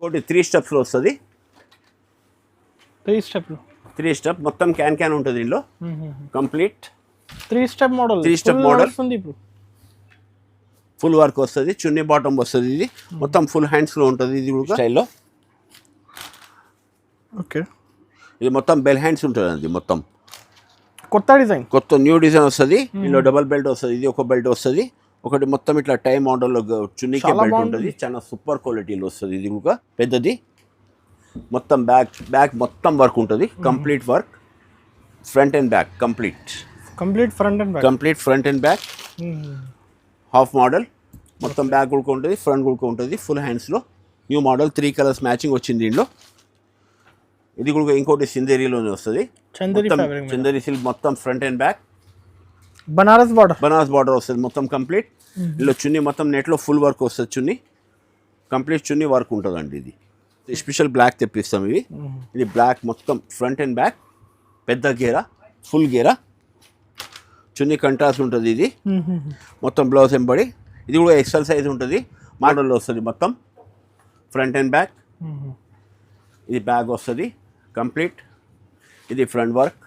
ఒకటి 3 స్టెప్స్లో వస్తుంది. 3 స్టెప్ మొత్తం క్యాన్ ఉంటుంది దీనిలో కంప్లీట్. 3 step model. వస్తుంది ఇప్పుడు. ఫుల్ వర్క్ వస్తుంది, చున్నీ బాటమ్ వస్తుంది. ఇది మొత్తం ఫుల్ హ్యాండ్స్లో ఉంటుంది. ఇది కూడా స్టైల్లో. ఓకే. ఇది మొత్తం బెల్ హ్యాండ్స్ ఉంటుంది అండి. మొత్తం కొత్త డిజైన్, కొత్త న్యూ డిజైన్ వస్తుంది. ఇందులో డబల్ బెల్ట్ వస్తుంది. ఇది ఒక బెల్ట్ వస్తుంది. ఒకటి మొత్తం ఇట్లా టై మోడల్లో చున్నీకే బెల్ట్ ఉంటుంది. చాలా సూపర్ క్వాలిటీలో వస్తుంది. ఇది కూడా పెద్దది. మొత్తం బ్యాక్ మొత్తం వర్క్ ఉంటుంది. Complete work, front and back complete front and back. Half model మొత్తం బ్యాక్ కూడా ఉంటుంది, ఫ్రంట్ కూడా ఉంటుంది. ఫుల్ హ్యాండ్స్లో న్యూ మోడల్ 3 కలర్స్ మ్యాచింగ్ వచ్చింది దీనిలో. ఇది కూడా ఇంకోటి సిందేరీలోనే వస్తుంది. చందేరి సిల్క్ మొత్తం front and back. Banaras border వస్తుంది మొత్తం కంప్లీట్. ఇందులో చున్నీ మొత్తం నెట్లో ఫుల్ వర్క్ వస్తుంది. చున్నీ కంప్లీట్ చున్నీ వర్క్ ఉంటుందండి. ఇది స్పెషల్ బ్లాక్ తెప్పిస్తాం. ఇది బ్లాక్ మొత్తం ఫ్రంట్ అండ్ బ్యాక్, పెద్ద గేరా, ఫుల్ గేరా. చున్నీ కంట్రాస్ట్ ఉంటుంది. ఇది మొత్తం బ్లౌజ్ ఎంబడి. ఇది కూడా ఎక్సెల్ సైజ్ ఉంటుంది. మోడల్లో వస్తుంది మొత్తం ఫ్రంట్ అండ్ బ్యాక్. ఇది బ్యాగ్ వస్తుంది కంప్లీట్. ఇది ఫ్రంట్ వర్క్.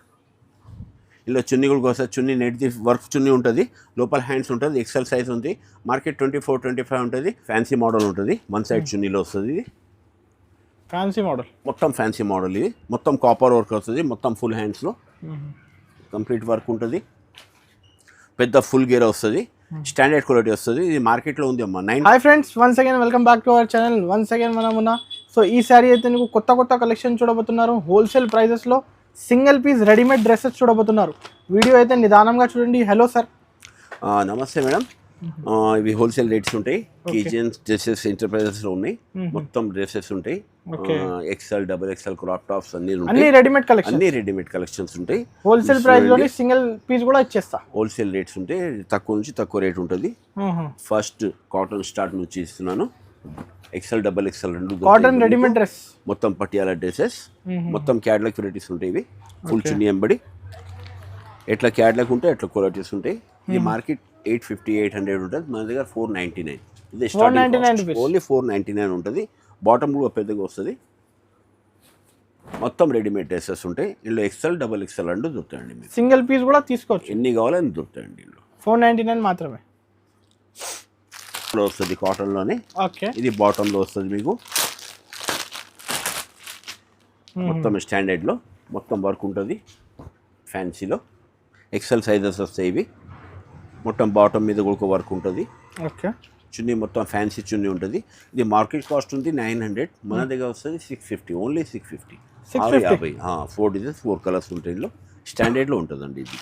ఇలా చున్నీ కూడా వస్తుంది. చున్నీ నెట్ది వర్క్ చున్నీ ఉంటుంది. లోపల హ్యాండ్స్ ఉంటుంది. ఎక్సెల్ సైజ్ ఉంది. మార్కెట్ 24-25 ఉంటుంది. ఫ్యాన్సీ మోడల్ ఉంటుంది. 1 సైడ్ చున్నీలో వస్తుంది. ఇది ఫ్యాన్సీ మోడల్, మొత్తం ఫ్యాన్సీ మోడల్. ఇది మొత్తం కాపర్ వర్క్ వస్తుంది. మొత్తం ఫుల్ హ్యాండ్స్లో కంప్లీట్ వర్క్ ఉంటుంది. పెద్ద ఫుల్ గేర్ వస్తుంది. స్టాండర్డ్ క్వాలిటీ వస్తుంది. ఇది మార్కెట్లో ఉంది అమ్మా. Hi friends, once again welcome back to our channel. Once again మనం ఉన్న సో ఈ సారీ అయితే మీకు కొత్త కలెక్షన్ చూడబోతున్నారు. హోల్సేల్ ప్రైజెస్లో సింగిల్ పీస్ రెడీమేడ్ డ్రెస్సెస్ చూడబోతున్నారు. వీడియో అయితే నిదానంగా చూడండి. Hello sir. నమస్తే మేడం. ఇవి హోల్సేల్ రేట్స్ ఉంటాయి. కిచెన్స్ డ్రెస్సెస్ ఎంటర్ప్రైజెస్లో ఉన్నాయి. మొత్తం డ్రెస్సెస్ ఉంటాయి. XL, double XL, crop tops అన్ని రెడీమేడ్ కలెక్షన్స్ ఉంటాయి. హోల్సేల్ ప్రైస్ లోనే సింగిల్ పీస్ కూడా ఇచ్చేస్తా. హోల్సేల్ రేట్స్ ఉంటాయి. తక్కువ నుంచి తక్కువ రేట్ ఉంటుంది. ఫస్ట్ కాటన్ స్టార్ట్ నుంచి ఇస్తున్నాను. ఎక్సెల్, డబుల్ ఎక్సెల్ రెండు కాటన్ రెడీమేడ్ డ్రెస్, మొత్తం పటియాలా డ్రెస్సెస్, మొత్తం క్యాటలాగ్ వెరైటీస్ ఉంటాయి. ఇవి ఫుల్ చున్నీ ఎంబడి. ఎట్లా క్యాటలాగ్ ఉంటాయి అట్లా క్వాలిటీస్ ఉంటాయి. ఇది మార్కెట్ 850-800 ఉంటుంది. మన దగ్గర 499. ఇది ఓన్లీ 499 ఉంటుంది. బాటమ్ కూడా పెద్దగా వస్తుంది. మొత్తం రెడీమేడ్ డ్రెస్సెస్ ఉంటాయి. ఇందులో ఎక్సెల్, డబుల్ ఎక్సెల్ రెండు దొరుకుతాయండి. మీకు సింగిల్ పీస్ కూడా తీసుకోవచ్చు. ఎన్ని కావాలని దొరుకుతాయండి. ఇందులో 499 మాత్రమే వస్తుంది కాటన్లోనే. ఓకే. ఇది బాటంలో వస్తుంది మీకు. మొత్తం స్టాండర్డ్లో మొత్తం వర్క్ ఉంటుంది. ఫ్యాన్సీలో ఎక్సెల్ సైజెస్ వస్తాయి. ఇవి మొత్తం బాటమ్ మీద కూడా వర్క్ ఉంటుంది. ఓకే. చున్నీ మొత్తం ఫ్యాన్సీ చున్నీ ఉంటుంది. ఇది మార్కెట్ కాస్ట్ ఉంది 900. మన దగ్గర వస్తుంది 650. ఓన్లీ 650. 650. 4 డిజైన్స్ 4 కలర్స్ ఉంటాయి. ఇందులో స్టాండర్డ్లో ఉంటుందండి. ఇది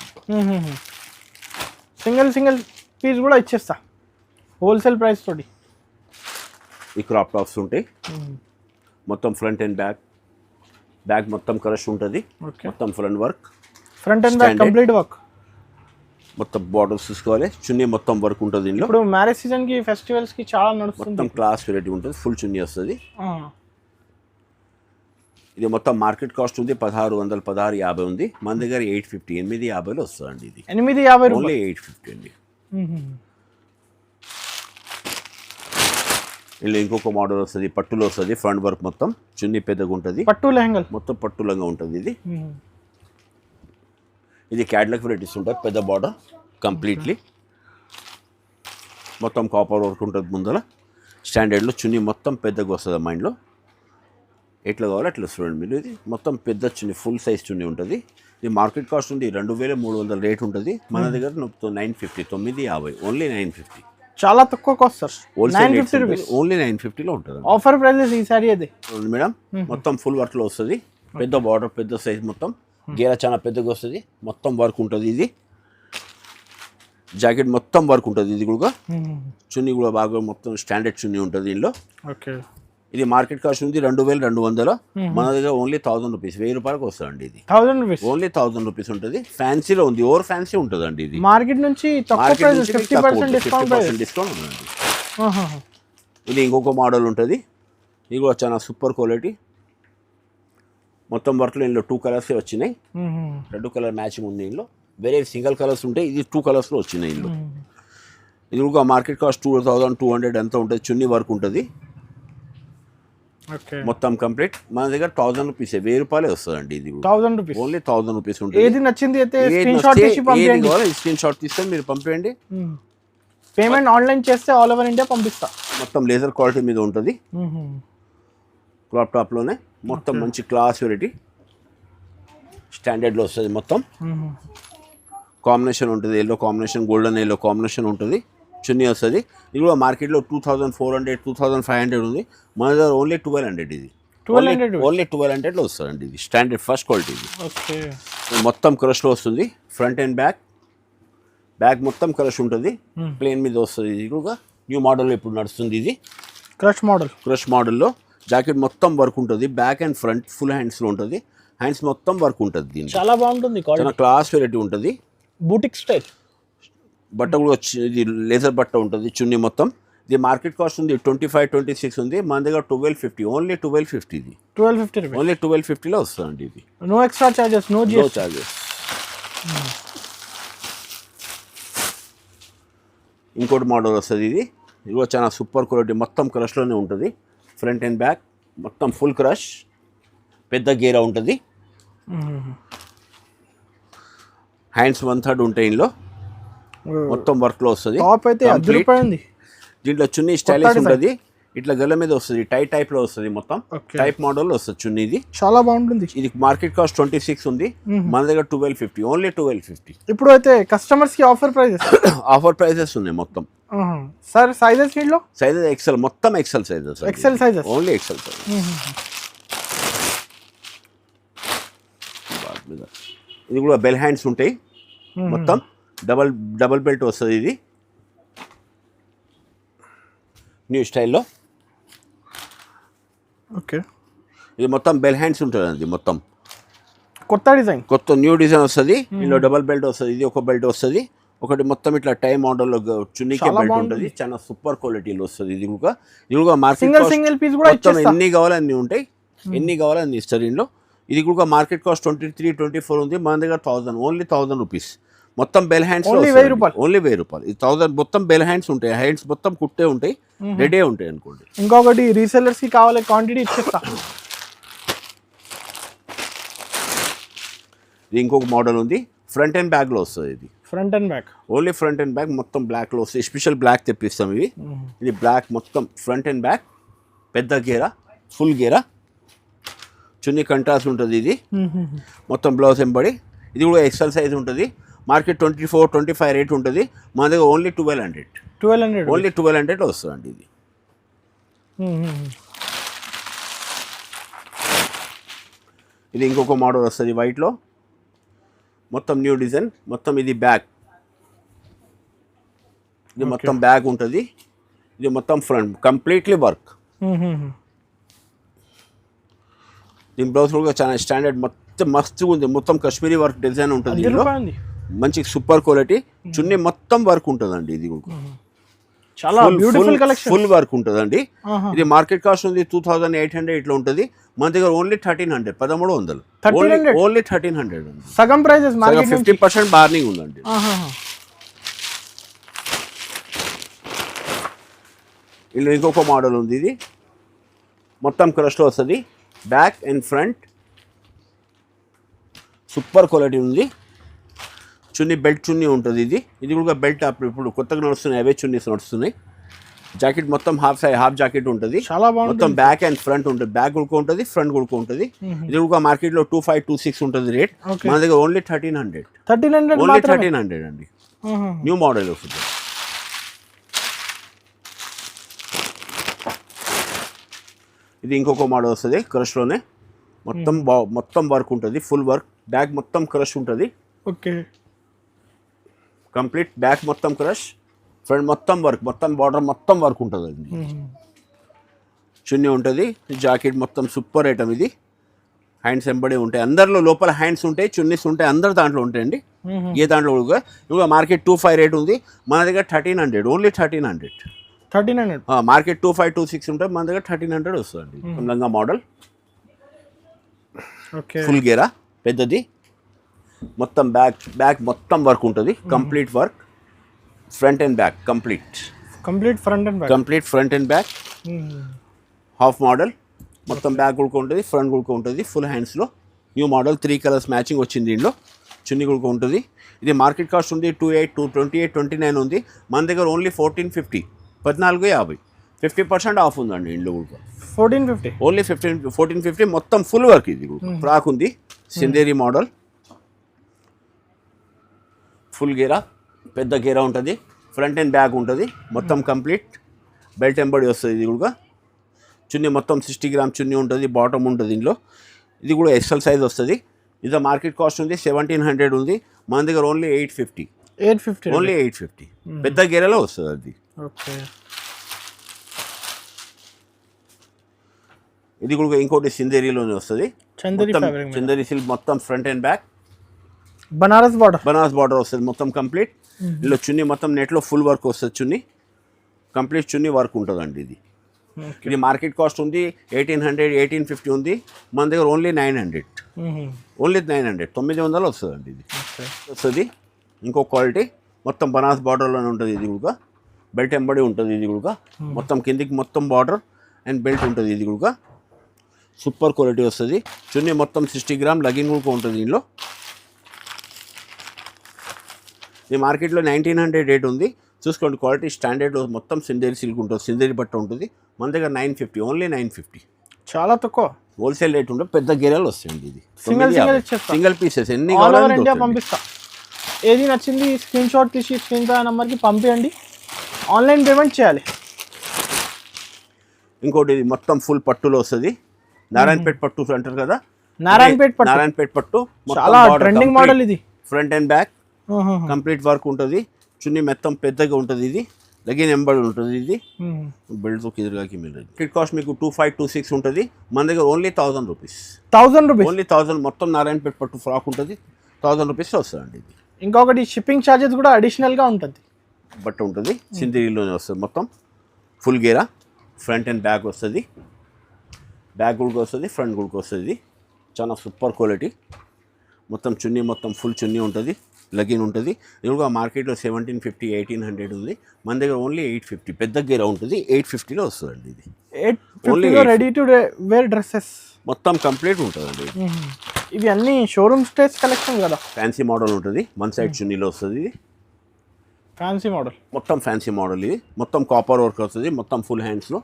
సింగిల్ పీస్ కూడా ఇచ్చేస్తా హోల్సేల్ ప్రైస్ తోటి. ఈ క్రాప్ టాప్స్ ఉంటాయి. మొత్తం ఫ్రంట్ అండ్ బ్యాక్ మొత్తం కలర్స్ ఉంటుంది. మొత్తం front and back complete work. మొత్తం బార్డర్స్ చూసుకోవాలి. చున్నీ మొత్తం వర్క్ ఉంటుంది. ఇందులో ఇప్పుడు మ్యారేజ్ సీజన్ కి, ఫెస్టివల్స్ కి చాలా నడుస్తుంది. మొత్తం క్లాస్ వెరైటీ ఉంటుంది. ఫుల్ చున్నీ వస్తుంది. ఇది మొత్తం మార్కెట్ కాస్ట్ ఉంది 1650 ఉంది. మన దగ్గర 850, 850లో వస్తుందండి. ఇది 850 ఓన్లీ 850 అండి. ఇలా ఇంకొక మోడల్ వస్తుంది. పట్టులో వస్తుంది. ఫ్రంట్ వర్క్ మొత్తం చున్నీ పెద్దగా ఉంటుంది. పట్టు లెహంగా మొత్తం పట్టు లంగా ఉంటుంది. ఇది క్యాటలాగ్ వెరైటీస్ ఉంటాయి. పెద్ద బార్డర్ కంప్లీట్లీ మొత్తం కాపర్ వర్క్ ఉంటుంది. ముందర స్టాండర్డ్లో చున్నీ మొత్తం పెద్దగా వస్తుంది. మైండ్లో ఎట్లా కావాలి అట్లా చూడండి మీరు. ఇది మొత్తం పెద్ద చున్నీ, ఫుల్ సైజ్ చున్నీ ఉంటుంది. ఇది మార్కెట్ కాస్ట్ ఉంది 2300 రేట్ ఉంటుంది. మన దగ్గర 950, 950, ఓన్లీ 950. చాలా తక్కువ కాస్ట్ సార్. హోల్సేల్ ఓన్లీ 950లో ఉంటుంది. ఆఫర్ ప్రైజెస్ ఈ సారీ అదే మేడం. మొత్తం ఫుల్ వర్క్లో వస్తుంది. పెద్ద బార్డర్, పెద్ద సైజ్, మొత్తం గేరా చాలా పెద్దగా వస్తుంది. మొత్తం వర్క్ ఉంటుంది. ఇది జాకెట్ మొత్తం వర్క్ ఉంటుంది. ఇది కూడా చున్నీ కూడా బాగా మొత్తం స్టాండర్డ్ చున్నీ ఉంటుంది దీనిలో. ఓకే. ఇది మార్కెట్ కాస్ట్ ఉంది 2200. మన దగ్గర ఓన్లీ 1000 రూపీస్, 1000 రూపాయలకు వస్తుందండి. ఇది 1000 రూపీస్, ఓన్లీ 1000 రూపీస్ ఉంటుంది. ఫ్యాన్సీలో ఉంది. ఓవర్ ఫ్యాన్సీ ఉంటుంది అండి. ఇది మార్కెట్ నుంచి 50% డిస్కౌంట్ ఉందండి. ఇది ఇంకొక మోడల్ ఉంటుంది. ఇది కూడా చాలా సూపర్ క్వాలిటీ. మొత్తం వర్క్లో ఇందులో 2 కలర్స్ వచ్చినాయి. 2 కలర్ మ్యాచింగ్ ఉంది. ఇందులో వేరే సింగిల్ కలర్స్ ఉంటాయి. ఇది 2 కలర్స్లో వచ్చినాయి. ఇందులో ఇది కూడా మార్కెట్ కాస్ట్ 2200 ఎంత ఉంటుంది. చున్నీ వర్క్ ఉంటుంది. ఓకే మొత్తం కంప్లీట్ మన దగ్గర 1000 రూపీస్ 1000 రూపాయలే వస్తుందండి ఇది 1000 రూపీస్. ఓన్లీ 1000 రూపీస్ ఉంటుంది. ఏది నచ్చింది అయితే స్క్రీన్ షాట్ తీసి పంపించండి. స్క్రీన్ షాట్ తీస్తే మీరు పంపేయండి. పేమెంట్ ఆన్లైన్ చేస్తే ఆల్ ఓవర్ ఇండియా పంపిస్తా. మొత్తం లేజర్ క్వాలిటీ మీద ఉంటుంది. క్రాప్ టాప్లోనే మొత్తం మంచి క్లాస్ వెరైటీ స్టాండర్డ్లో వస్తుంది. మొత్తం కాంబినేషన్ ఉంటుంది, yellow combination, golden yellow combination ఉంటుంది. చున్నీ వస్తుంది. ఇది కూడా మార్కెట్లో 2400 2500 ఉంది. మన దగ్గర ఓన్లీ 1200 ఇది. 1200 ఓన్లీ 1200లో వస్తుందండి ఇది. స్టాండర్డ్ ఫస్ట్ క్వాలిటీ ఇది. ఓకే మొత్తం క్రష్లో వస్తుంది. ఫ్రంట్ అండ్ బ్యాక్ మొత్తం క్రష్ ఉంటుంది. ప్లేన్ మీద వస్తుంది. ఇది కూడా న్యూ మోడల్ ఇప్పుడు నడుస్తుంది. ఇది క్రష్ మోడల్లో జాకెట్ మొత్తం వర్క్ ఉంటుంది. బ్యాక్ అండ్ ఫ్రంట్ ఫుల్ హ్యాండ్స్లో ఉంటుంది. హ్యాండ్స్ మొత్తం వర్క్ ఉంటుంది. దీన్ని చాలా బాగుంటుంది. చాలా క్లాస్ వెరైటీ ఉంటుంది. బూటిక్ స్టైల్ బట్ట కూడా వచ్చి ఇది లేజర్ బట్ట ఉంటుంది. చున్నీ మొత్తం ఇది మార్కెట్ కాస్ట్ ఉంది 25-26 ఉంది. మన దగ్గర 1250 ఓన్లీ 1250 ఇది 1250 ఓన్లీ 1250లో వస్తుందండి ఇది. No extra charges, no charges. ఇంకోటి మోడల్ వస్తుంది. ఇది కూడా చాలా సూపర్ క్వాలిటీ. మొత్తం క్రష్లోనే ఉంటుంది. ఫ్రంట్ అండ్ బ్యాక్ మొత్తం ఫుల్ క్రష్, పెద్ద గేరా ఉంటుంది. హ్యాండ్స్ 1/3 ఉంటాయి. ఇందులో మొత్తం వర్క్లో వస్తుంది. దీంట్లో చున్నీ స్టైలిష్ ఉంటుంది. ఇట్లా గల్ల మీద వస్తుంది. టైప్లో వస్తుంది. మొత్తం టైప్ మోడల్లో వస్తుంది చున్నీ. ఇది చాలా బాగుంటుంది. ఇది మార్కెట్ కాస్ట్ 26 ఉంది. మన దగ్గర 1250 ఓన్లీ 1250. ఇప్పుడు అయితే కస్టమర్స్ కి ఆఫర్ ప్రైజెస్ ఉన్నాయి మొత్తం. సార్ సైజెస్ దీంట్లో సైజెస్ ఎక్సెల్, మొత్తం XL sizes only XL size. ఇది కూడా బెల్ హ్యాండ్స్ ఉంటాయి. మొత్తం డబల్ బెల్ట్ వస్తుంది. ఇది న్యూ స్టైల్లో. ఓకే ఇది మొత్తం బెల్ హ్యాండ్స్ ఉంటుంది. అది మొత్తం కొత్త న్యూ డిజైన్ వస్తుంది. ఇందులో డబల్ బెల్ట్ వస్తుంది. ఇది ఒక బెల్ట్ వస్తుంది. ఒకటి మొత్తం ఇట్లా టై మోడల్లో చున్నీకే బెల్ట్ ఉంటుంది. చాలా సూపర్ క్వాలిటీలో వస్తుంది. ఇది కూడా మార్కెట్ మొత్తం ఎన్ని కావాలో అన్ని ఉంటాయి. ఎన్ని కావాలో అన్ని ఇస్తారు ఇందులో. ఇది కూడా మార్కెట్ కాస్ట్ 23-24 ఉంది. మన దగ్గర 1000 ఓన్లీ 1000 రూపీస్. మొత్తం బెల్ హ్యాండ్స్ ఓన్లీ 1000 రూపాయలు. ఇది 1000 మొత్తం బెల్ హ్యాండ్స్ ఉంటాయి. హ్యాండ్స్ మొత్తం కుట్టే ఉంటాయి, రెడీ ఉంటాయి అనుకోండి. ఇంకొకటి రీసెల్లర్స్ కి కావాలి క్వాంటిటీ ఇచ్చేస్తా. ఇది ఇంకొక మోడల్ ఉంది. ఫ్రంట్ అండ్ బ్యాక్ లో వస్తుంది. ఇది ఓన్లీ ఫ్రంట్ అండ్ బ్యాక్ మొత్తం బ్లాక్ లో వస్తుంది. స్పెషల్ బ్లాక్ తెప్పిస్తాం. ఇది బ్లాక్ మొత్తం ఫ్రంట్ అండ్ బ్యాక్, పెద్ద గేరా, ఫుల్ గేరా, చున్నీ కంట్రాస్ట్ ఉంటుంది. ఇది మొత్తం బ్లౌజ్ ఎంబడి. ఇది కూడా ఎక్సెల్ సైజ్ ఉంటుంది. మార్కెట్ 24-25 రేట్ ఉంటుంది. మన దగ్గర ఓన్లీ 1200 ఓన్లీ 1200లో వస్తుందండి. ఇది ఇది ఇంకొక మోడల్ వస్తుంది వైట్లో. మొత్తం న్యూ డిజైన్. మొత్తం ఇది బ్యాక్, ఇది మొత్తం బ్యాక్ ఉంటుంది. ఇది మొత్తం ఫ్రంట్ కంప్లీట్లీ వర్క్. దీని బ్లౌజ్ కూడా చాలా స్టాండర్డ్ మొత్తం మస్తుగా ఉంది. మొత్తం కాశ్మీరీ వర్క్ డిజైన్ ఉంటుంది. మంచి సూపర్ క్వాలిటీ. చున్నీ మొత్తం వర్క్ ఉంటుందండి. ఇది చాలా బ్యూటిఫుల్ కలెక్షన్, ఫుల్ వర్క్ ఉంటుందండి. ఇది మార్కెట్ కాస్ట్ ఉంది 2800 ఇట్లా ఉంటుంది. మన దగ్గర ఓన్లీ 1300 1300 ఓన్లీ 1300 సగం ప్రైజెస్. 50% బార్నింగ్ ఉందండి. ఇలా ఇంకొక మోడల్ ఉంది. ఇది మొత్తం క్రష్లో వస్తుంది. Back and front super quality ఉంది. చున్నీ బెల్ట్ చున్నీ ఉంటుంది. ఇది కూడా బెల్ట్ ఇప్పుడు కొత్తగా నడుస్తున్నాయి. అవే చున్నీస్ నడుస్తున్నాయి. జాకెట్ మొత్తం హాఫ్ జాకెట్ ఉంటుంది. చాలా బాగుంటుంది. మొత్తం బ్యాక్ అండ్ ఫ్రంట్ ఉంటుంది. బ్యాక్ గుడుకు ఉంటుంది, ఫ్రంట్ గుడుకు ఉంటుంది. ఇది కూడా మార్కెట్లో 25-26 ఉంటుంది రేట్. మన దగ్గర ఓన్లీ 1300 ఓన్లీ 1300 అండి. న్యూ మోడల్ వస్తుంది. ఇది ఇంకొక మోడల్ వస్తుంది క్రష్లోనే. మొత్తం వర్క్ ఉంటుంది. Full work. బ్యాక్ మొత్తం క్రష్ ఉంటుంది. ఓకే కంప్లీట్ బ్యాక్ మొత్తం క్రష్, ఫ్రంట్ మొత్తం వర్క్, మొత్తం బార్డర్ మొత్తం వర్క్ ఉంటుంది. చున్నీ ఉంటుంది. జాకెట్ మొత్తం సూపర్ ఐటమ్. ఇది హ్యాండ్స్ ఎంబడే ఉంటాయి. అందరిలో లోపల హ్యాండ్స్ ఉంటాయి, చున్నీస్ ఉంటాయి. అందరు దాంట్లో ఉంటాయండి. ఏ దాంట్లో కూడా ఇంకా మార్కెట్ 25 రేట్ ఉంది. మన దగ్గర 1300 ఓన్లీ 1300. మార్కెట్ 25-26 ఉంటుంది. మన దగ్గర 1300 వస్తుందండి. లంగా మోడల్, ఫుల్ గేరా, పెద్దది. మొత్తం బ్యాక్ మొత్తం వర్క్ ఉంటుంది. Complete work. Front and back complete front and back half model. మొత్తం బ్యాక్ గుల్క ఉంటుంది, ఫ్రంట్ గుల్క ఉంటుంది, ఫుల్ హ్యాండ్స్లో న్యూ మోడల్ 3 కలర్స్ మ్యాచింగ్ వచ్చింది. దీనిలో చున్నీ గుల్క ఉంటుంది. ఇది మార్కెట్ కాస్ట్ ఉంది 28 ఉంది. మన దగ్గర ఓన్లీ 1450, 1450, 50% ఆఫ్ ఉందండి. ఇంట్లో గుల్క 1450, ఓన్లీ 1450. మొత్తం ఫుల్ వర్క్ ఇది. ఫ్రాక్ ఉంది, సిందేరి మోడల్, ఫుల్ గేరా, పెద్ద గేరా ఉంటుంది, ఫ్రంట్ అండ్ బ్యాక్ ఉంటుంది, మొత్తం కంప్లీట్ బెల్ట్ ఎంబడి వస్తుంది. ఇది కూడా చున్నీ మొత్తం 60 గ్రామ్ చున్నీ ఉంటుంది, బాటమ్ ఉంటుంది దీనిలో. ఇది కూడా ఎక్సెల్ సైజ్ వస్తుంది. ఇది మార్కెట్ కాస్ట్ ఉంది 1700 ఉంది. మన దగ్గర ఓన్లీ 850, ఓన్లీ 850. పెద్ద గేరాలో వస్తుంది అది. ఓకే, ఇది కూడా ఇంకోటి సిందేరీలోనే వస్తుంది. చందేరి సిల్క్ మొత్తం front and back, Banaras border వస్తుంది మొత్తం కంప్లీట్. ఇందులో చున్నీ మొత్తం నెట్లో ఫుల్ వర్క్ వస్తుంది. చున్నీ కంప్లీట్ చున్నీ వర్క్ ఉంటుందండి. ఇది మార్కెట్ కాస్ట్ ఉంది 1800, 1850 ఉంది. మన దగ్గర ఓన్లీ 900, ఓన్లీ 900, 900 వస్తుందండి. ఇది వస్తుంది. ఇంకో క్వాలిటీ మొత్తం బనారస్ బార్డర్లోనే ఉంటుంది. ఇది కూడా బెల్ట్ ఎంబడి ఉంటుంది. ఇది కూడా మొత్తం కిందికి మొత్తం బార్డర్ అండ్ బెల్ట్ ఉంటుంది. ఇది కూడా సూపర్ క్వాలిటీ వస్తుంది. చున్నీ మొత్తం 60 గ్రామ్ లగిన్ కూడా ఉంటుంది దీనిలో. ఈ మార్కెట్లో 1900 రేట్ ఉంది. చూసుకోండి, క్వాలిటీ స్టాండర్డ్ మొత్తం సిందేరి సిల్క్ ఉంటుంది, సిందేరి బట్ట ఉంటుంది. మన దగ్గర 950, ఓన్లీ 950. చాలా తక్కువ హోల్సేల్ రేట్ ఉంటుంది. పెద్ద గేరాలు వస్తాయండి. ఇది సింగిల్ పీసెస్ ఎన్ని ఇండియా పంపిస్తా. ఏది నచ్చింది స్క్రీన్ షాట్ తీసి స్క్రీన్ పై నెంబర్కి పంపించండి. ఆన్లైన్ పేమెంట్ చేయాలి. ఇంకోటి ఇది మొత్తం ఫుల్ పట్టులో వస్తుంది. నారాయణపేట పట్టు అంటారు కదా, నారాయణపేట పట్టు చాలా ట్రెండింగ్ మోడల్. ఇది front and back complete work ఉంటుంది. చున్నీ మొత్తం పెద్దగా ఉంటుంది. ఇది లగిన్ ఎంబడి ఉంటుంది. ఇది బెల్ట్తో ఎదురుగాకి మిగిలింది. కిట్ కాస్ట్ మీకు 2526 ఉంటుంది. మన దగ్గర ఓన్లీ 1000 రూపీస్, ఓన్లీ 1000. మొత్తం నారాయణపేట పట్టు ఫ్రాక్ ఉంటుంది, 1000 రూపీస్ వస్తుందండి. ఇది ఇంకొకటి షిప్పింగ్ ఛార్జెస్ కూడా అడిషనల్గా ఉంటుంది. బట్ట ఉంటుంది, సిందేరీలోనే వస్తుంది. మొత్తం full Gera, front and back వస్తుంది, బ్యాక్ గుడికి వస్తుంది, ఫ్రంట్ గుడికి వస్తుంది. చాలా సూపర్ క్వాలిటీ. మొత్తం చున్నీ మొత్తం ఫుల్ చున్నీ ఉంటుంది, లగిన్ ఉంటుంది. ఇది కూడా మార్కెట్లో 1750, 1800 ఉంది. మన దగ్గర ఓన్లీ 850. పెద్ద గేరా ఉంటుంది, 850లో వస్తుందండి. ఇది 850 రెడీ టు వేర్ డ్రెస్సెస్ మొత్తం కంప్లీట్ ఉంటుందండి. ఇవి అన్ని షోరూమ్ స్టేజ్ కలెక్షన్ కదా. ఫ్యాన్సీ మోడల్ ఉంటుంది, వన్ సైడ్ చున్నీలో వస్తుంది. ఇది ఫ్యాన్సీ మోడల్, మొత్తం ఫ్యాన్సీ మోడల్. ఇది మొత్తం కాపర్ వర్క్ వస్తుంది, మొత్తం ఫుల్ హ్యాండ్స్లో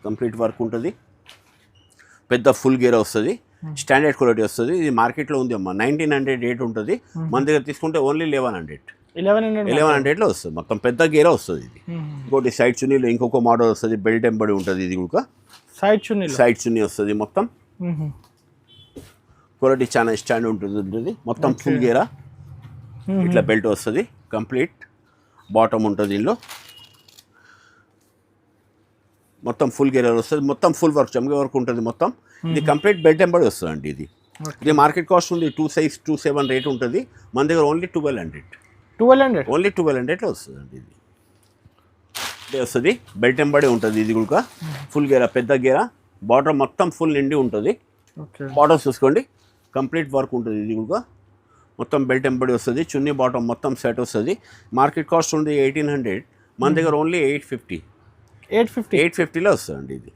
కంప్లీట్ వర్క్ ఉంటుంది. పెద్ద ఫుల్ గేరా వస్తుంది, స్టాండర్డ్ క్వాలిటీ వస్తుంది. ఇది మార్కెట్లో ఉంది అమ్మా 1900 రేట్ ఉంటుంది. మన దగ్గర తీసుకుంటే ఓన్లీ 1100లో వస్తుంది. మొత్తం పెద్ద గేరా వస్తుంది. ఇది ఇంకోటి సైడ్ చున్నీలో ఇంకొక మోడల్ వస్తుంది, బెల్ట్ ఎంబడి ఉంటుంది. ఇది కూడా సైడ్ చున్నీ వస్తుంది. మొత్తం క్వాలిటీ చాలా స్టాండర్డ్ ఉంటుంది. మొత్తం ఫుల్ గేరా, ఇట్లా బెల్ట్ వస్తుంది, కంప్లీట్ బాటమ్ ఉంటుంది. దీనిలో మొత్తం ఫుల్ గేరా వస్తుంది, మొత్తం ఫుల్ వర్క్, చమ్గే వర్క్ ఉంటుంది మొత్తం. ఇది కంప్లీట్ బెల్ట్ ఎంబడి వస్తుందండి. ఇది మార్కెట్ కాస్ట్ ఉంది 2627 రేట్ ఉంటుంది. మన దగ్గర ఓన్లీ 1200, ఓన్లీ 1200లో వస్తుందండి. ఇది వస్తుంది, బెల్ట్ ఎంబడి ఉంటుంది. ఇది కూడా ఫుల్ గేరా, పెద్ద గేరా, బార్డర్ మొత్తం ఫుల్ నిండి ఉంటుంది. బార్డర్ చూసుకోండి, కంప్లీట్ వర్క్ ఉంటుంది. ఇది కూడా మొత్తం బెల్ట్ ఎంబడి వస్తుంది. చున్నీ బాటమ్ మొత్తం సెట్ వస్తుంది. మార్కెట్ కాస్ట్ ఉంది 1800. మన దగ్గర ఓన్లీ 850లో వస్తుందండి. ఇది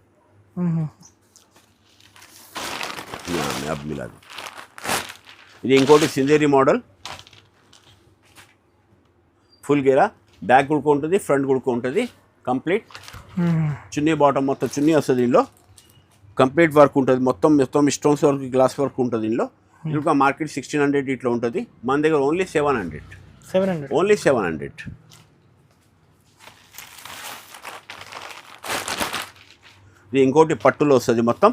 ఇది ఇంకోటి సిందేరి మోడల్, ఫుల్ గేరా, బ్యాక్ గుడుకు ఉంటుంది, ఫ్రంట్ గుడుకు ఉంటుంది. కంప్లీట్ చున్నీ బాటమ్ మొత్తం చున్నీ వస్తుంది. దీనిలో కంప్లీట్ వర్క్ ఉంటుంది. మొత్తం స్టోన్స్ వర్క్, గ్లాస్ వర్క్ ఉంటుంది. దీనిలో ఇంకా మార్కెట్ 1600 ఇట్లా ఉంటుంది. మన దగ్గర ఓన్లీ 700, ఓన్లీ 700. ఇది ఇంకోటి పట్టులో వస్తుంది. మొత్తం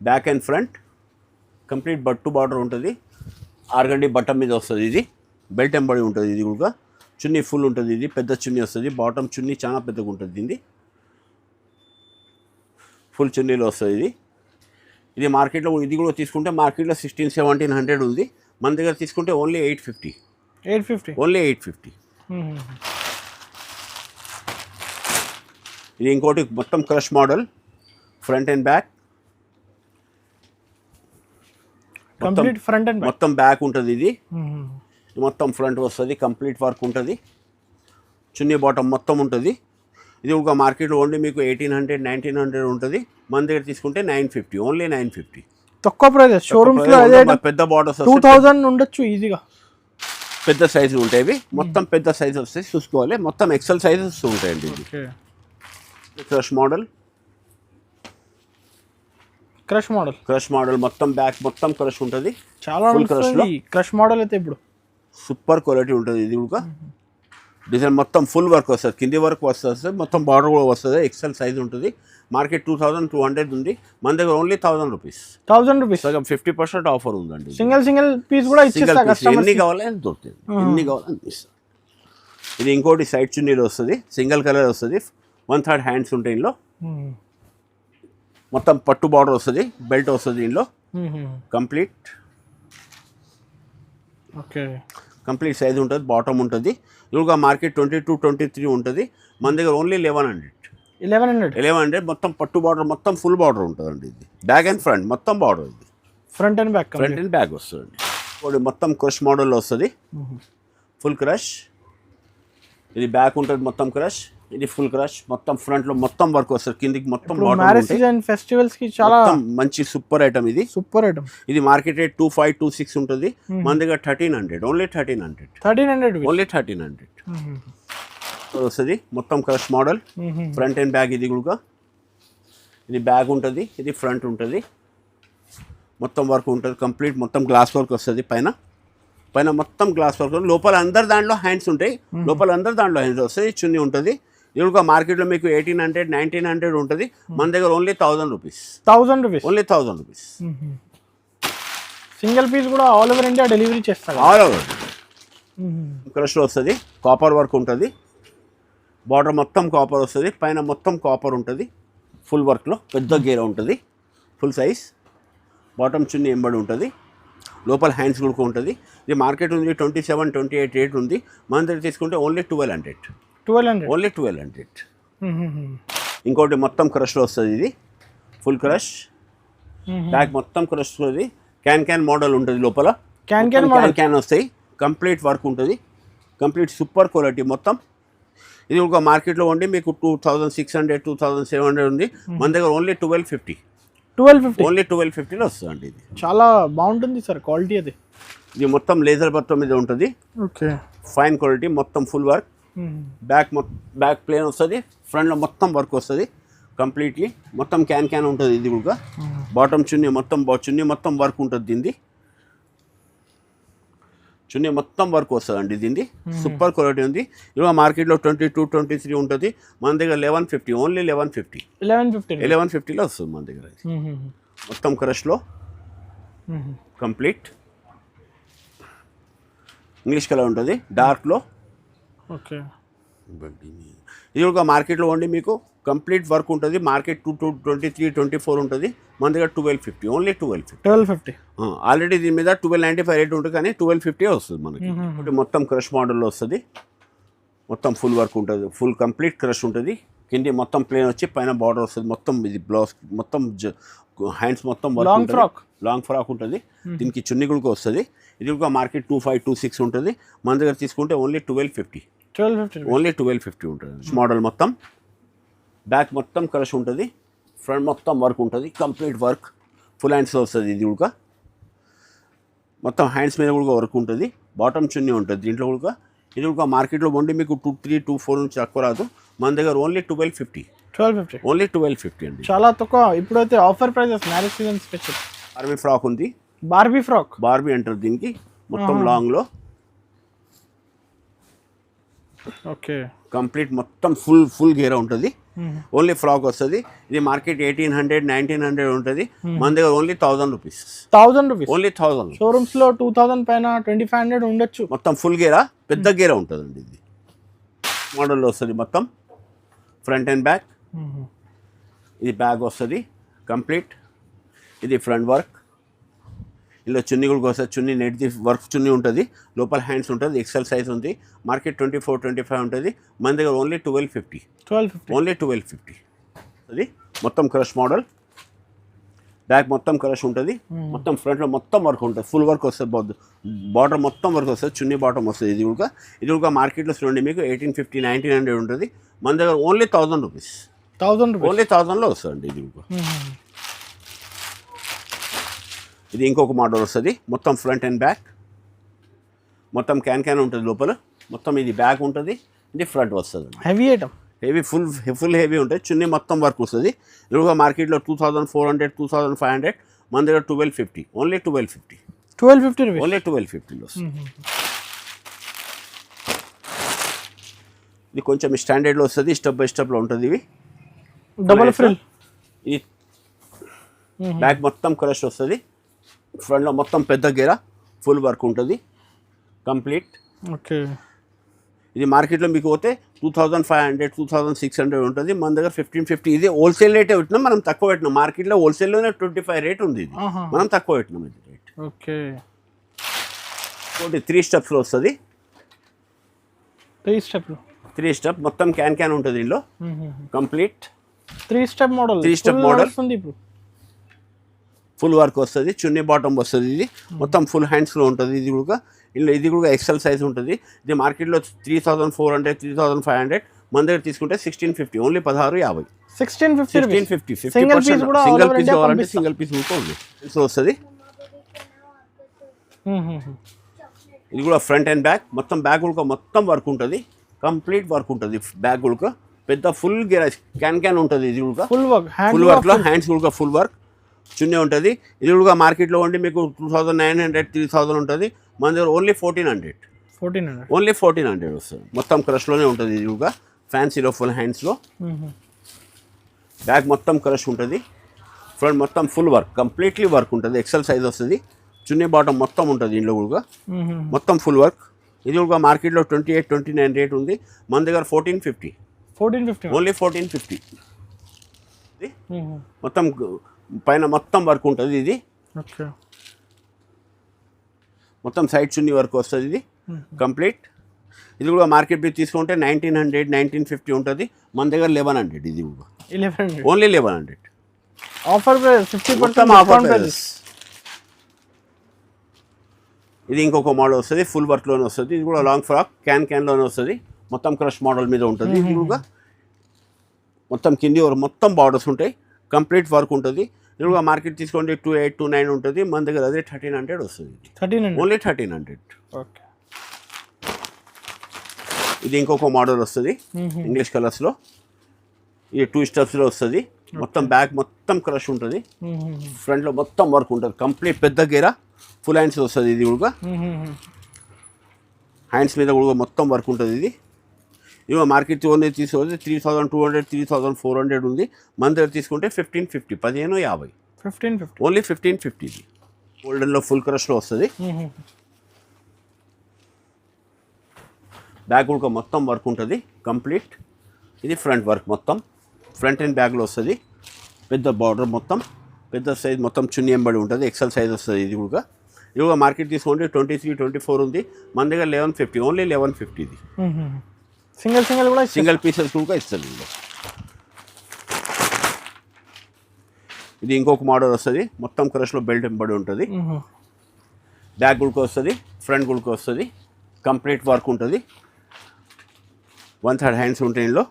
బ్యాక్ అండ్ ఫ్రంట్ కంప్లీట్ బట్టు బార్డర్ ఉంటుంది. ఆర్గండి బట్ట మీద వస్తుంది. ఇది బెల్ట్ ఎంబడి ఉంటుంది. ఇది కూడా చున్నీ ఫుల్ ఉంటుంది. ఇది పెద్ద చున్నీ వస్తుంది. బాటమ్ చున్నీ చాలా పెద్దగా ఉంటుంది. ఇది ఫుల్ చున్నీలో వస్తుంది. ఇది మార్కెట్లో ఇది కూడా తీసుకుంటే మార్కెట్లో 1600-1700 ఉంది. మన దగ్గర తీసుకుంటే ఓన్లీ 850, ఓన్లీ 850. ఇది ఇంకోటి మొత్తం crush model, front and back, మొత్తం బ్యాక్ ఉంటుంది. ఇది మొత్తం ఫ్రంట్ వస్తుంది, కంప్లీట్ వర్క్ ఉంటుంది. చున్నీ బాటమ్ మొత్తం ఉంటుంది. ఇది ఒక మార్కెట్లో ఓన్లీ మీకు 1800 1900 ఉంటుంది. మన దగ్గర తీసుకుంటే 950, ఓన్లీ 950. తక్కువ ప్రైజెస్. షోరూమ్స్ లో అదే పెద్ద బార్డర్స్ 2000 ఉండొచ్చు ఈజీగా. పెద్ద సైజులు ఉంటాయి ఇవి, మొత్తం పెద్ద సైజు వస్తాయి, చూసుకోవాలి. మొత్తం ఎక్సెల్ సైజెస్ ఉంటాయండి. ఇది క్రష్ మోడల్. క్రష్ మోడల్ మొత్తం బ్యాక్ మొత్తం క్రష్ ఉంటుంది. చాలా క్రష్ మోడల్ అయితే ఇప్పుడు సూపర్ క్వాలిటీ ఉంటుంది. ఇది కూడా డిజైన్ మొత్తం ఫుల్ వర్క్ వస్తుంది, కింది వర్క్ వస్తుంది, మొత్తం బార్డర్ కూడా వస్తుంది. ఎక్సెల్ సైజ్ ఉంటుంది. మార్కెట్ 2200 ఉంది, మన దగ్గర ఓన్లీ 1000 రూపీస్. 1000 రూపీస్ 50% ఆఫర్ ఉందండి. సింగిల్ పీస్ కూడా ఎన్ని కావాలని దొరుకుతుంది, ఎన్ని కావాలని ఇస్తాం. ఇది ఇంకోటి సైడ్ చున్నీలో వస్తుంది, సింగిల్ కలర్ వస్తుంది, 1/3 హ్యాండ్స్ ఉంటాయి ఇందులో. మొత్తం పట్టు బార్డర్ వస్తుంది, బెల్ట్ వస్తుంది ఇందులో. కంప్లీట్ సైజ్ ఉంటుంది, బాటమ్ ఉంటుంది. ఇదిగా మార్కెట్ 22-23 ఉంటుంది, మన దగ్గర ఓన్లీ 1100 మొత్తం పట్టు బార్డర్, మొత్తం ఫుల్ బార్డర్ ఉంటుందండి. ఇది బ్యాక్ అండ్ ఫ్రంట్ మొత్తం బార్డర్, ఇది ఫ్రంట్ అండ్ బ్యాక్ వస్తుందండి. ఇది మొత్తం క్రష్ మోడల్లో వస్తుంది, ఫుల్ క్రష్. ఇది బ్యాక్ ఉంటుంది మొత్తం క్రష్, ఇది ఫుల్ క్రష్. మొత్తం ఫ్రంట్ లో మొత్తం వర్క్ వస్తుంది, కిందికి మొత్తం ఫెస్టివల్స్ కి చాలా మంచి సూపర్ ఐటమ్. ఇది సూపర్ ఐటమ్. ఇది మార్కెట్ రేట్ 2526 ఉంటుంది, మన దగ్గర 1300, ఓన్లీ 1300 ఓన్లీ 1300 వస్తుంది. మొత్తం crush model, front and back. ఇది కూడా ఇది బ్యాక్ ఉంటుంది, ఇది ఫ్రంట్ ఉంటుంది, మొత్తం వర్క్ ఉంటుంది. కంప్లీట్ మొత్తం గ్లాస్ వర్క్ వస్తుంది. పైన మొత్తం గ్లాస్ వర్క్, లోపల అందరు దాంట్లో హ్యాండ్స్ ఉంటాయి, లోపల అందరు దాంట్లో హ్యాండ్స్ వస్తాయి. చున్నీ ఉంటుంది. ఇది కూడా మార్కెట్లో మీకు 1800 1900 ఉంటుంది, మన దగ్గర only 1000 rupees. Only 1000 rupees. Single piece కూడా ఆల్ ఓవర్ ఇండియా డెలివరీ చేస్తారు. ఆల్ ఓవర్ క్రష్లో వస్తుంది, కాపర్ వర్క్ ఉంటుంది. బార్డర్ మొత్తం కాపర్ వస్తుంది, పైన మొత్తం కాపర్ ఉంటుంది. ఫుల్ వర్క్లో పెద్ద గేర ఉంటుంది, ఫుల్ సైజ్. బాటమ్ చున్నీ ఎంబడి ఉంటుంది, లోపల హ్యాండ్స్ కూడా ఉంటుంది. ఇది మార్కెట్ ఉంది 27-28 రేట్ ఉంది, మన దగ్గర తీసుకుంటే ఓన్లీ 1200 ఓన్లీ 1200. ఇంకోటి మొత్తం క్రష్లో వస్తుంది, ఇది ఫుల్ క్రష్. బ్యాక్ మొత్తం క్రష్ వస్తుంది, క్యాన్ మోడల్ ఉంటుంది. లోపల క్యాన్ వస్తాయి, కంప్లీట్ వర్క్ ఉంటుంది, కంప్లీట్ సూపర్ క్వాలిటీ మొత్తం. ఇది ఒక మార్కెట్లో ఉండి మీకు 2600 2700 ఉంది, మన దగ్గర ఓన్లీ 1250 ఓన్లీ 1250లో వస్తుందండి. ఇది చాలా బాగుంటుంది సార్ క్వాలిటీ. అది ఇది మొత్తం లేజర్ మొత్తం మీద ఉంటుంది, ఫైన్ క్వాలిటీ, మొత్తం ఫుల్ వర్క్. బ్యాక్ ప్లేన్ వస్తుంది, ఫ్రంట్లో మొత్తం వర్క్ వస్తుంది కంప్లీట్లీ. మొత్తం క్యాన్ ఉంటుంది. ఇది కూడా బాటమ్ చున్నీ మొత్తం వర్క్ ఉంటుంది. దీన్ని చున్నీ మొత్తం వర్క్ వస్తుందండి. దీన్ని సూపర్ క్వాలిటీ ఉంది. ఇవాళ మార్కెట్లో 22-23 ఉంటుంది, మన దగ్గర 1150 ఓన్లీ 1150లో వస్తుంది మన దగ్గర. మొత్తం క్రష్లో కంప్లీట్ ఇంగ్లీష్ కలర్ ఉంటుంది, డార్క్లో. ఇది ఒక మార్కెట్లో ఉండి మీకు కంప్లీట్ వర్క్ ఉంటుంది. మార్కెట్ 23-24 ఉంటుంది, మన దగ్గర 1250 ఓన్లీ 1250. ఆల్రెడీ దీని మీద 1295 రేట్ ఉంటుంది, కానీ 1250 వస్తుంది మనకి. మొత్తం క్రష్ మోడల్లో వస్తుంది, మొత్తం ఫుల్ వర్క్ ఉంటుంది, ఫుల్ కంప్లీట్ క్రష్ ఉంటుంది. కింది మొత్తం ప్లేన్ వచ్చి పైన బార్డర్ వస్తుంది. మొత్తం ఇది బ్లౌజ్ మొత్తం హ్యాండ్స్ మొత్తం లాంగ్ ఫ్రాక్ ఉంటుంది. దీనికి చున్నీ కూడా వస్తుంది. ఇది కూడా మార్కెట్ 2526 ఉంటుంది, మన దగ్గర తీసుకుంటే ఓన్లీ 1250 ఓన్లీ 1250 ఉంటుంది. మోడల్ మొత్తం బ్యాక్ మొత్తం క్రష్ ఉంటుంది, ఫ్రంట్ మొత్తం వర్క్ ఉంటుంది, కంప్లీట్ వర్క్ ఫుల్ హ్యాండ్స్లో వస్తుంది. ఇది కూడా మొత్తం హ్యాండ్స్ మీద కూడా వర్క్ ఉంటుంది, బాటమ్ చున్నీ ఉంటుంది దీంట్లో కూడా. ఇది కూడా మార్కెట్లో ఉండి మీకు 2324 నుంచి తక్కువ రాదు, మన దగ్గర ఓన్లీ 1250 ఓన్లీ 1250 అండి. చాలా తక్కువ. ఇప్పుడైతే offer prices, marriage season special. Barbie frock ఉంది, బార్బీ అంటారు దీనికి. మొత్తం లాంగ్లో కంప్లీట్ మొత్తం ఫుల్ గేరా ఉంటుంది, ఓన్లీ ఫ్రాక్ వస్తుంది. ఇది మార్కెట్ 1800 1900 ఉంటుంది, మన దగ్గర ఓన్లీ 1000 రూపీస్ ఓన్లీ 1000. షోరూమ్స్ లో 2000 పైన 2500 ఉండొచ్చు. మొత్తం ఫుల్ గేరా, పెద్ద గేరా ఉంటుందండి. ఇది మోడల్లో వస్తుంది, మొత్తం ఫ్రంట్ అండ్ బ్యాక్. ఇది బ్యాగ్ వస్తుంది కంప్లీట్. ఇది ఫ్రంట్ వర్క్, ఇలా చున్నీ కూడా వస్తుంది. చున్నీ నెట్ వర్క్ చున్నీ ఉంటుంది, లోపల హ్యాండ్స్ ఉంటుంది, ఎక్సెల్ సైజ్ ఉంది. మార్కెట్ 24-25 ఉంటుంది, మన దగ్గర ఓన్లీ 1250 ఓన్లీ 1250. అది మొత్తం క్రష్ మోడల్, బ్యాక్ మొత్తం క్రష్ ఉంటుంది, మొత్తం ఫ్రంట్లో మొత్తం వర్క్ ఉంటుంది, ఫుల్ వర్క్ వస్తుంది, బార్డర్ మొత్తం వర్క్ వస్తుంది, చున్నీ బాటమ్ వస్తుంది. ఇది కూడా మార్కెట్లో చూడండి మీకు 1850 1900 ఉంటుంది, మన దగ్గర ఓన్లీ 1000 రూపీస్. 1000 రూపీస్ ఓన్లీ 1000లో వస్తుందండి. ఇది ఇంకొక మోడల్ వస్తుంది, మొత్తం ఫ్రంట్ అండ్ బ్యాక్, మొత్తం క్యాన్ ఉంటుంది లోపల, మొత్తం ఇది బ్యాక్ ఉంటుంది, ఇది ఫ్రంట్ వస్తుంది. Heavy item, heavy full heavy ఉంటుంది, చున్నీ మొత్తం వర్క్ వస్తుంది. ఇదిగా మార్కెట్లో 2400 2500, మన దగ్గర 1250, ఓన్లీ 1250 రూపీస్, ఓన్లీ 1250లో వస్తుంది. ఇది కొంచెం స్టాండర్డ్లో వస్తుంది, స్టెప్ బై స్టెప్లో ఉంటుంది. ఇవి డబుల్ ఫ్రిల్, ఇది బ్యాక్ మొత్తం క్రష్ వస్తుంది, ఫ్రంట్లో మొత్తం పెద్ద గేరా, ఫుల్ వర్క్ ఉంటుంది కంప్లీట్. ఓకే, ఇది మార్కెట్లో మీకు పోతే 2500 2600 ఉంటుంది, మన దగ్గర 1550. ఇది హోల్సేల్ రేటే పెట్టినాం, మనం తక్కువ పెట్టినాం. మార్కెట్లో హోల్సేల్లోనే 25 రేట్ ఉంది, ఇది మనం తక్కువ పెట్టినాం ఇది రేట్. ఓకే, 3 స్టెప్స్లో వస్తుంది, 3 స్టెప్ మొత్తం క్యాన్ ఉంటుంది దీనిలో complete. 3 step model, 3 step model వస్తుంది ఇప్పుడు, ఫుల్ వర్క్ వస్తుంది, చున్నీ బాటమ్ వస్తుంది. ఇది మొత్తం ఫుల్ హ్యాండ్స్లో ఉంటుంది. ఇది కూడా ఎక్సెల్ సైజ్ ఉంటుంది. ఇది మార్కెట్లో 3400 3500, మన దగ్గర తీసుకుంటే 1650, ఓన్లీ 1650. 1650 సింగిల్ పీస్ కావాలంటే సింగిల్ పీస్ ఉంటుంది వస్తుంది. ఇది కూడా ఫ్రంట్ అండ్ బ్యాక్, మొత్తం బ్యాక్ ఉడక మొత్తం వర్క్ ఉంటుంది, కంప్లీట్ వర్క్ ఉంటుంది. బ్యాక్ ఉడక పెద్ద ఫుల్ క్యాన్ ఉంటుంది. ఇది కూడా ఫుల్ వర్క్లో హ్యాండ్స్ ఉడక ఫుల్ వర్క్, చున్నీ ఉంటుంది. ఇది కూడా మార్కెట్లో ఉండి మీకు 2900 3000 ఉంటుంది, మన దగ్గర ఓన్లీ 1400 ఓన్లీ 1400 వస్తుంది. మొత్తం క్రష్లోనే ఉంటుంది. ఇది కూడా ఫ్యాన్సీలో ఫుల్ హ్యాండ్స్లో, బ్యాక్ మొత్తం క్రష్ ఉంటుంది, ఫ్రంట్ మొత్తం ఫుల్ వర్క్ కంప్లీట్లీ వర్క్ ఉంటుంది, ఎక్సెల్ సైజ్ వస్తుంది, చున్నీ బాటమ్ మొత్తం ఉంటుంది. దీంట్లో కూడా మొత్తం ఫుల్ వర్క్. ఇది కూడా మార్కెట్లో 28 29 రేట్ ఉంది, మన దగ్గర 1450 ఓన్లీ 1450. మొత్తం పైన మొత్తం వర్క్ ఉంటుంది. ఇది మొత్తం సైడ్ చున్నీ వర్క్ వస్తుంది, ఇది కంప్లీట్. ఇది కూడా మార్కెట్ బిల్ తీసుకుంటే 1900 1950 ఉంటుంది, మన దగ్గర 1100. ఇది కూడా only 1100 offer price, 50% offer price. ఇది ఇంకొక మోడల్ వస్తుంది, ఫుల్ వర్క్లోనే వస్తుంది. ఇది కూడా లాంగ్ ఫ్రాక్ క్యాన్లోనే వస్తుంది, మొత్తం క్రష్ మోడల్ మీద ఉంటుంది. ఇది కూడా మొత్తం కింది మొత్తం బార్డర్స్ ఉంటాయి, కంప్లీట్ వర్క్ ఉంటుంది. ఇది కూడా మార్కెట్ తీసుకోండి 28 29 ఉంటుంది, మన దగ్గర అదే 1300 వస్తుంది, ఓన్లీ 1300. ఓకే, ఇది ఇంకొక మోడల్ వస్తుంది ఇంగ్లీష్ కలర్స్లో, ఇది 2 స్టెప్స్లో వస్తుంది, మొత్తం బ్యాక్ మొత్తం క్రష్ ఉంటుంది, ఫ్రంట్లో మొత్తం వర్క్ ఉంటుంది, కంప్లీట్ పెద్ద గేరా, ఫుల్ హ్యాండ్స్ వస్తుంది. ఇది కూడా హ్యాండ్స్ మీద కూడా మొత్తం వర్క్ ఉంటుంది. ఇది ఇవో మార్కెట్ ఓన్లీ తీసుకోవచ్చు 3200 3400 ఉంది, మన దగ్గర తీసుకుంటే 1550 1550 ఓన్లీ 1550. ఇది గోల్డెన్లో ఫుల్ క్రష్లో వస్తుంది, బ్యాక్ కూడా మొత్తం వర్క్ ఉంటుంది కంప్లీట్. ఇది ఫ్రంట్ వర్క్ మొత్తం ఫ్రంట్ అండ్ బ్యాక్లో వస్తుంది, పెద్ద బార్డర్ మొత్తం పెద్ద సైజ్, మొత్తం చున్నీ ఎంబడి ఉంటుంది, ఎక్సెల్ సైజ్ వస్తుంది. ఇది కూడా మార్కెట్ తీసుకుంటే 23 24 ఉంది, మన దగ్గర 1150 ఓన్లీ 1150. ఇది సింగిల్ కూడా సింగిల్ పీసెస్ కూడా ఇస్తుంది. ఇది ఇంకొక మోడల్ వస్తుంది, మొత్తం క్రష్లో బెల్ట్ ఎంబడి ఉంటుంది, బ్యాక్ గుడికి వస్తుంది, ఫ్రంట్ గుడికి వస్తుంది, కంప్లీట్ వర్క్ ఉంటుంది, 1/3 హ్యాండ్స్ ఉంటాయి. ఇందులో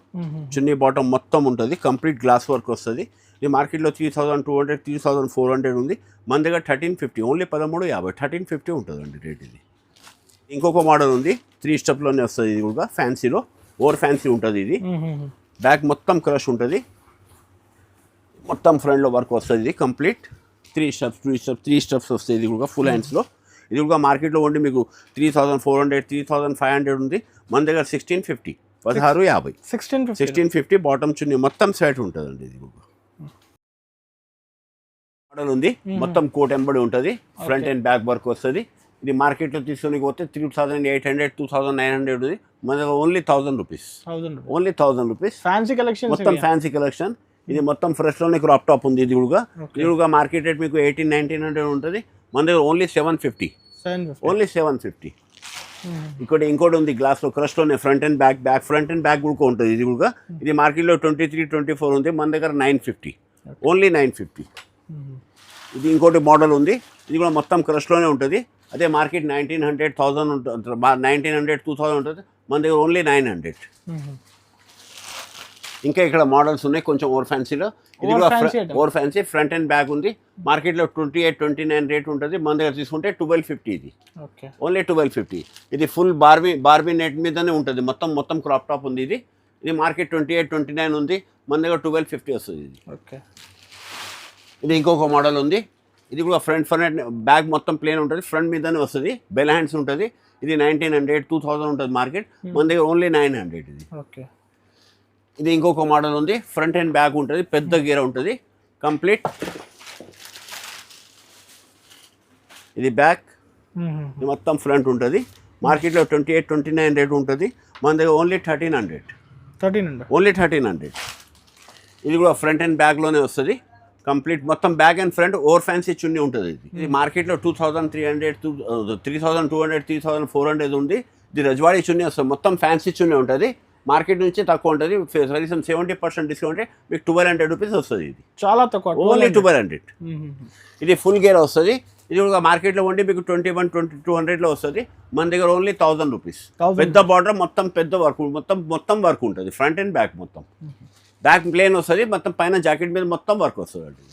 చున్నీ బాటమ్ మొత్తం ఉంటుంది, కంప్లీట్ గ్లాస్ వర్క్ వస్తుంది. ఇది మార్కెట్లో 3200 3400 ఉంది, మన దగ్గర 1350 ఓన్లీ 1350 1350 ఉంటుందండి రేట్. ఇది ఇంకొక మోడల్ ఉంది, 3 స్టెప్లోనే వస్తుంది. ఇది కూడా ఫ్యాన్సీలో ఓవర్ ఫ్యాన్సీ ఉంటుంది. ఇది బ్యాక్ మొత్తం క్రష్ ఉంటుంది, మొత్తం ఫ్రంట్లో వర్క్ వస్తుంది. ఇది కంప్లీట్ 3 స్టెప్స్ వస్తాయి. ఇది కూడా ఫుల్ హ్యాండ్స్లో. ఇది కూడా మార్కెట్లో ఉండి మీకు 3400 3500 ఉంది, మన దగ్గర 1650 1650 బాటమ్ చున్నీ మొత్తం సెట్ ఉంటుందండి. ఇది కూడా మోడల్ ఉంది, మొత్తం కోట్ ఎంబడి ఉంటుంది, ఫ్రంట్ అండ్ బ్యాక్ వర్క్ వస్తుంది. ఇది మార్కెట్లో తీసుకొని పోతే 3800 2900 ఉంది, మన దగ్గర only 1000 rupees only 1000 rupees. Fancy collection, మొత్తం ఫ్యాన్సీ కలెక్షన్. ఇది మొత్తం ఫ్రెష్లోనే క్రాప్ టాప్ ఉంది. ఇది కూడా మార్కెట్ రేట్ మీకు 1800 1900 ఉంటుంది, మన దగ్గర ఓన్లీ 750 ఓన్లీ 750. ఇంకోటి ఉంది గ్లాస్లో క్రష్లోనే ఫ్రంట్ అండ్ బ్యాక్ కూడా ఉంటుంది. ఇది మార్కెట్లో 23 24 ఉంది, మన దగ్గర 950 ఓన్లీ 950 ఇది ఇంకోటి మోడల్ ఉంది, ఇది కూడా మొత్తం క్రష్లోనే ఉంటుంది. అదే మార్కెట్ 1900, 1000 ఉంటుంది, 1900, 2000 ఉంటుంది, మన దగ్గర ఓన్లీ 900. ఇంకా ఇక్కడ మోడల్స్ ఉన్నాయి కొంచెం ఓవర్ ఫ్యాన్సీలో. ఇది కూడా over fancy, front and back ఉంది. మార్కెట్లో 28, 29 రేట్ ఉంటుంది, మన దగ్గర తీసుకుంటే 1250. ఇది ఓన్లీ 1250. ఇది ఫుల్ బార్బీ నెట్ మీదనే ఉంటుంది, మొత్తం క్రాప్ టాప్ ఉంది. ఇది మార్కెట్ 28, 29 ఉంది, మన దగ్గర 1250 వస్తుంది. ఇది ఇంకొక మోడల్ ఉంది. ఇది కూడా ఫ్రంట్ బ్యాక్ మొత్తం ప్లేన్ ఉంటుంది, ఫ్రంట్ మీదనే వస్తుంది, బెల్ హ్యాండ్స్ ఉంటుంది. ఇది 1900, 2000 ఉంటుంది మార్కెట్, మన దగ్గర ఓన్లీ 900. ఇది ఇంకొక మోడల్ ఉంది, ఫ్రంట్ అండ్ బ్యాక్ ఉంటుంది, పెద్ద గేర్ ఉంటుంది కంప్లీట్. ఇది బ్యాక్, ఇది మొత్తం ఫ్రంట్ ఉంటుంది. మార్కెట్లో 28, 29 రేట్ ఉంటుంది, మన దగ్గర ఓన్లీ 1300. ఓన్లీ 1300. ఇది కూడా ఫ్రంట్ అండ్ బ్యాక్లోనే వస్తుంది కంప్లీట్, మొత్తం back and front over fancy చున్నీ ఉంటుంది. ఇది మార్కెట్లో 2300, 3200, 3400 ఉంది. ఇది రజ్వాడీ చున్నీ వస్తుంది, మొత్తం ఫ్యాన్సీ చున్నీ ఉంటుంది. మార్కెట్ నుంచి తక్కువ ఉంటుంది, కనీసం 70% డిస్కౌంట్, మీకు 1200 రూపీస్ వస్తుంది. ఇది చాలా తక్కువ, ఓన్లీ 1200. ఇది ఫుల్ గేర్ వస్తుంది. ఇది కూడా మార్కెట్లో ఉండి మీకు 21, 2200లో వస్తుంది, మన దగ్గర ఓన్లీ 1000 రూపీస్. పెద్ద బార్డర్, మొత్తం పెద్ద వర్క్, మొత్తం వర్క్ ఉంటుంది, ఫ్రంట్ అండ్ బ్యాక్ మొత్తం. బ్యాక్ ప్లేన్ వస్తుంది, మొత్తం పైన జాకెట్ మీద మొత్తం వర్క్ వస్తుంది.